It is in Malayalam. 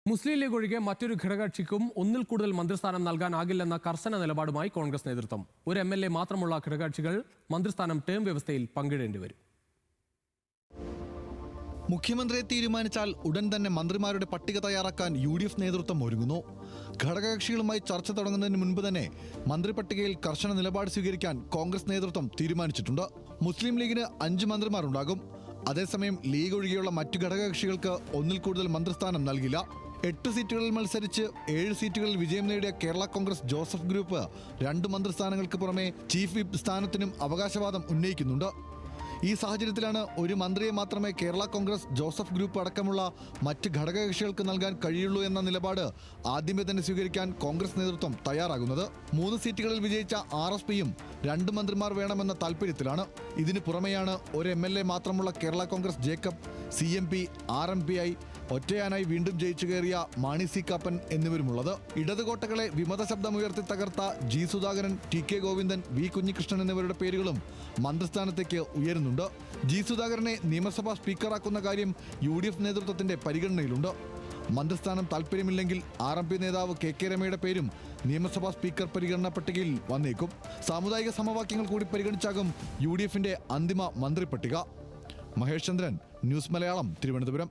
മുസ്ലിം ലീഗ് ഒഴികെ മറ്റൊരു ഘടകകക്ഷിക്കും ഒന്നിൽ കൂടുതൽ മന്ത്രിസ്ഥാനം നൽകാനാകില്ലെന്ന കർശന നിലപാടുമായി കോൺഗ്രസ് നേതൃത്വം. ഒരു MLA മാത്രമുള്ള ഘടകകക്ഷികൾ മന്ത്രിസ്ഥാനം ടേം വ്യവസ്ഥയിൽ പങ്കിടേണ്ടി വരും. മുഖ്യമന്ത്രിയെ തീരുമാനിച്ചാൽ ഉടൻ തന്നെ മന്ത്രിമാരുടെ പട്ടിക തയ്യാറാക്കാൻ UDF നേതൃത്വം ഒരുങ്ങുന്നു. ഘടകകക്ഷികളുമായി ചർച്ച തുടങ്ങുന്നതിന് മുൻപ് തന്നെ മന്ത്രി പട്ടികയിൽ കർശന നിലപാട് സ്വീകരിക്കാൻ കോൺഗ്രസ് നേതൃത്വം തീരുമാനിച്ചിട്ടുണ്ട്. മുസ്ലിം ലീഗിന് 5 മന്ത്രിമാരുണ്ടാകും. അതേസമയം ലീഗ് ഒഴികെയുള്ള മറ്റു ഘടകകക്ഷികൾക്ക് ഒന്നിൽ കൂടുതൽ മന്ത്രിസ്ഥാനം നൽകില്ല. 8 സീറ്റുകളിൽ മത്സരിച്ച് 7 സീറ്റുകളിൽ വിജയം നേടിയ കേരള കോൺഗ്രസ് ജോസഫ് ഗ്രൂപ്പ് 2 മന്ത്രിസ്ഥാനങ്ങൾക്ക് പുറമെ ചീഫ് വിപ്പ് സ്ഥാനത്തിനും അവകാശവാദം ഉന്നയിക്കുന്നുണ്ട്. ഈ സാഹചര്യത്തിലാണ് ഒരു മന്ത്രിയെ മാത്രമേ കേരള കോൺഗ്രസ് ജോസഫ് ഗ്രൂപ്പ് അടക്കമുള്ള മറ്റ് ഘടകകക്ഷികൾക്ക് നൽകാൻ കഴിയുള്ളൂ എന്ന നിലപാട് ആദ്യമേ തന്നെ സ്വീകരിക്കാൻ കോൺഗ്രസ് നേതൃത്വം തയ്യാറാകുന്നത്. 3 സീറ്റുകളിൽ വിജയിച്ച RSPയും 2 മന്ത്രിമാർ വേണമെന്ന താൽപര്യത്തിലാണ്. ഇതിനു പുറമെയാണ് ഒരു MLA മാത്രമുള്ള Kerala Congress Jacob, CMP, RMPI, ഒറ്റയാനായി വീണ്ടും ജയിച്ചു കയറിയ മാണി സി കാപ്പൻ എന്നിവരുമുള്ളത്. ഇടതുകോട്ടകളെ വിമത ശബ്ദമുയർത്തി തകർത്ത G Sudhakaran, TK Govindan, V Kunhikrishnan എന്നിവരുടെ പേരുകളും മന്ത്രിസ്ഥാനത്തേക്ക് ഉയരുന്നുണ്ട്. G സുധാകരനെ നിയമസഭാ സ്പീക്കറാക്കുന്ന കാര്യം UDF നേതൃത്വത്തിന്റെ പരിഗണനയിലുണ്ട്. മന്ത്രിസ്ഥാനം താൽപ്പര്യമില്ലെങ്കിൽ RMP നേതാവ് KK രമയുടെ പേരും നിയമസഭാ സ്പീക്കർ പരിഗണനാ പട്ടികയിൽ വന്നേക്കും. സാമുദായിക സമവാക്യങ്ങൾ കൂടി പരിഗണിച്ചാകും UDFന്റെ അന്തിമ മന്ത്രി പട്ടിക. മഹേഷ് ചന്ദ്രൻ, ന്യൂസ് മലയാളം, തിരുവനന്തപുരം.